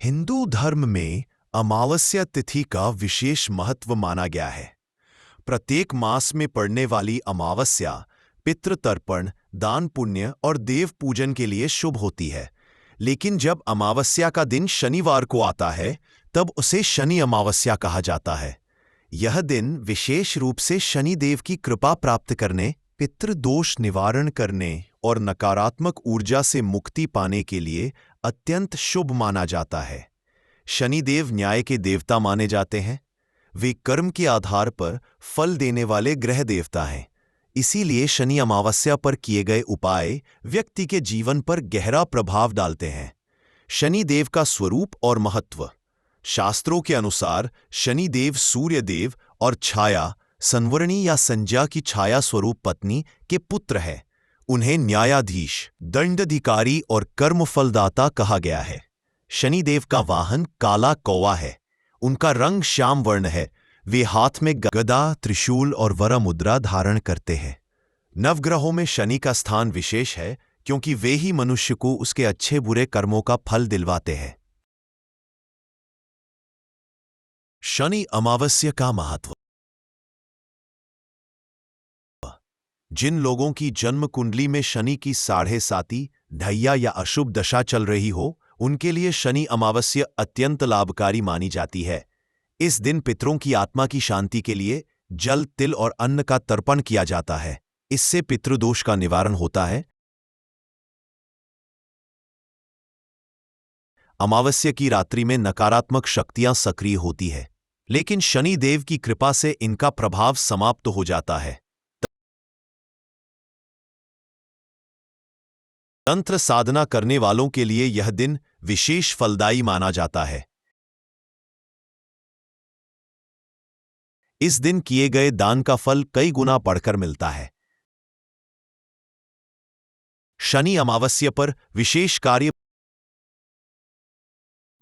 हिंदू धर्म में अमावस्या तिथि का विशेष महत्व माना गया है। प्रत्येक मास में पड़ने वाली अमावस्या पितृ तर्पण, दान पुण्य और देव पूजन के लिए शुभ होती है। लेकिन जब अमावस्या का दिन शनिवार को आता है, तब उसे शनि अमावस्या कहा जाता है। यह दिन विशेष रूप से शनि देव की कृपा प्राप्त करने, पितृदोष निवारण करने और नकारात्मक ऊर्जा से मुक्ति पाने के लिए अत्यंत शुभ माना जाता है। शनिदेव न्याय के देवता माने जाते हैं। वे कर्म के आधार पर फल देने वाले ग्रह देवता हैं। इसीलिए शनि अमावस्या पर किए गए उपाय व्यक्ति के जीवन पर गहरा प्रभाव डालते हैं। शनिदेव का स्वरूप और महत्व। शास्त्रों के अनुसार शनिदेव सूर्य देव और छाया, संवरणी या संज्ञा की छाया स्वरूप पत्नी के पुत्र है। उन्हें न्यायाधीश, दंडाधिकारी और कर्मफलदाता कहा गया है। शनिदेव का वाहन काला कौवा है। उनका रंग श्याम वर्ण है। वे हाथ में गदा, त्रिशूल और वरा मुद्रा धारण करते हैं। नवग्रहों में शनि का स्थान विशेष है, क्योंकि वे ही मनुष्य को उसके अच्छे बुरे कर्मों का फल दिलवाते हैं। शनि अमावस्या का महत्व। जिन लोगों की जन्म कुंडली में शनि की 7.5 ढैया या अशुभ दशा चल रही हो, उनके लिए शनि अमावस्या अत्यंत लाभकारी मानी जाती है। इस दिन पितरों की आत्मा की शांति के लिए जल, तिल और अन्न का तर्पण किया जाता है। इससे पितृदोष का निवारण होता है। अमावस्या की रात्रि में नकारात्मक शक्तियां सक्रिय होती है, लेकिन शनि देव की कृपा से इनका प्रभाव समाप्त हो जाता है। तंत्र साधना करने वालों के लिए यह दिन विशेष फलदायी माना जाता है। इस दिन किए गए दान का फल कई गुना बढ़कर मिलता है। शनि अमावस्या पर विशेष कार्य।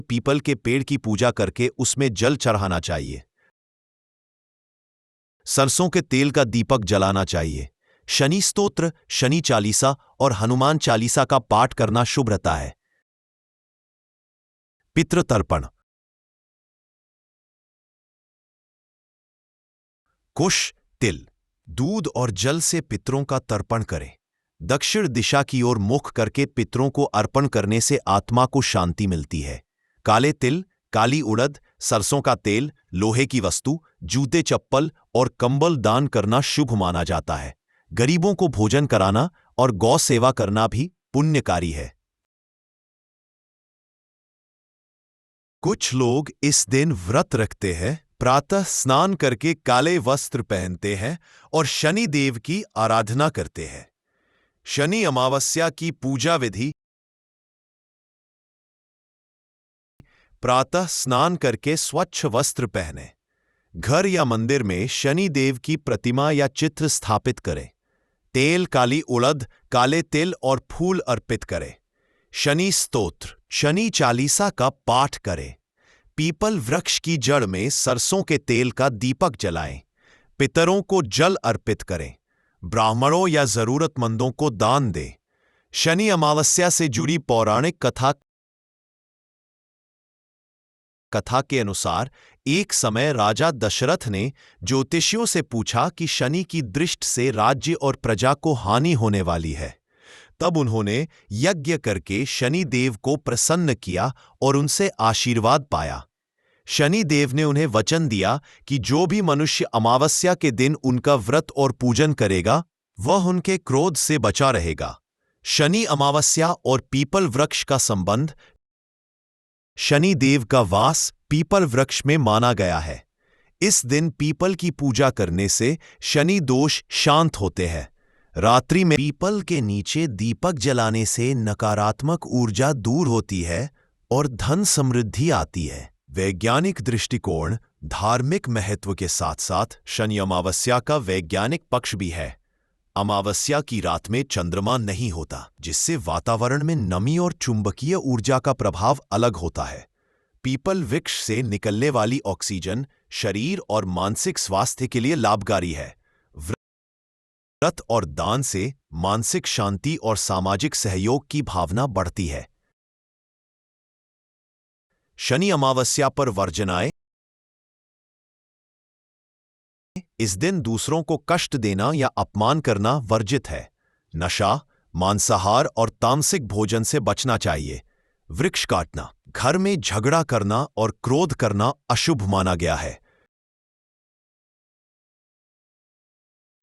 पीपल के पेड़ की पूजा करके उसमें जल चढ़ाना चाहिए। सरसों के तेल का दीपक जलाना चाहिए। शनि स्तोत्र, शनि चालीसा और हनुमान चालीसा का पाठ करना शुभ रहता है। पितृ तर्पण। कुश, तिल, दूध और जल से पितरों का तर्पण करें। दक्षिण दिशा की ओर मुख करके पितरों को अर्पण करने से आत्मा को शांति मिलती है। काले तिल, काली उड़द, सरसों का तेल, लोहे की वस्तु, जूते, चप्पल और कंबल दान करना शुभ माना जाता है। गरीबों को भोजन कराना और गौ सेवा करना भी पुण्यकारी है। कुछ लोग इस दिन व्रत रखते हैं, प्रातः स्नान करके काले वस्त्र पहनते हैं और शनि देव की आराधना करते हैं। शनि अमावस्या की पूजा विधि। प्रातः स्नान करके स्वच्छ वस्त्र पहने। घर या मंदिर में शनि देव की प्रतिमा या चित्र स्थापित करें। तेल, काली उड़द, काले तिल और फूल अर्पित करें। शनि स्तोत्र, शनि चालीसा का पाठ करें। पीपल वृक्ष की जड़ में सरसों के तेल का दीपक जलाएं। पितरों को जल अर्पित करें। ब्राह्मणों या जरूरतमंदों को दान दें। शनि अमावस्या से जुड़ी पौराणिक कथा के अनुसार एक समय राजा दशरथ ने ज्योतिषियों से पूछा कि शनि की दृष्टि से राज्य और प्रजा को हानि होने वाली है। तब उन्होंने यज्ञ करके शनि देव को प्रसन्न किया और उनसे आशीर्वाद पाया। शनि देव ने उन्हें वचन दिया कि जो भी मनुष्य अमावस्या के दिन उनका व्रत और पूजन करेगा, वह उनके क्रोध से बचा रहेगा। शनि अमावस्या और पीपल वृक्ष का संबंध। शनि देव का वास पीपल वृक्ष में माना गया है। इस दिन पीपल की पूजा करने से शनि दोष शांत होते हैं। रात्रि में पीपल के नीचे दीपक जलाने से नकारात्मक ऊर्जा दूर होती है और धन समृद्धि आती है। वैज्ञानिक दृष्टिकोण। धार्मिक महत्व के साथ साथ शनि अमावस्या का वैज्ञानिक पक्ष भी है। अमावस्या की रात में चंद्रमा नहीं होता, जिससे वातावरण में नमी और चुंबकीय ऊर्जा का प्रभाव अलग होता है। पीपल वृक्ष से निकलने वाली ऑक्सीजन शरीर और मानसिक स्वास्थ्य के लिए लाभकारी है। व्रत और दान से मानसिक शांति और सामाजिक सहयोग की भावना बढ़ती है। शनि अमावस्या पर वर्जनाएं। इस दिन दूसरों को कष्ट देना या अपमान करना वर्जित है। नशा, मांसाहार और तामसिक भोजन से बचना चाहिए। वृक्ष काटना, घर में झगड़ा करना और क्रोध करना अशुभ माना गया है।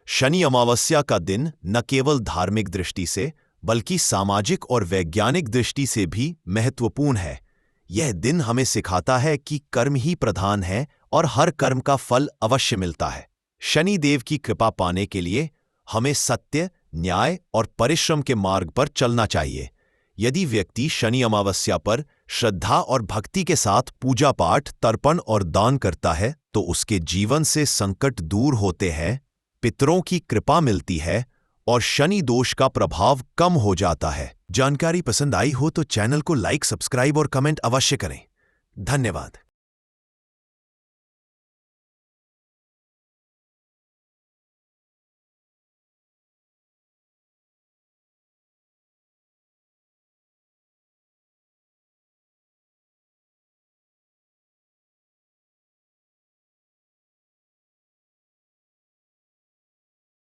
शनि अमावस्या का दिन न केवल धार्मिक दृष्टि से बल्कि सामाजिक और वैज्ञानिक दृष्टि से भी महत्वपूर्ण है। यह दिन हमें सिखाता है कि कर्म ही प्रधान है और हर कर्म का फल अवश्य मिलता है। शनि देव की कृपा पाने के लिए हमें सत्य, न्याय और परिश्रम के मार्ग पर चलना चाहिए। यदि व्यक्ति शनि अमावस्या पर श्रद्धा और भक्ति के साथ पूजा पाठ, तर्पण और दान करता है तो उसके जीवन से संकट दूर होते हैं, पितरों की कृपा मिलती है और शनि दोष का प्रभाव कम हो जाता है। जानकारी पसंद आई हो तो चैनल को लाइक, सब्सक्राइब और कमेंट अवश्य करें। धन्यवाद।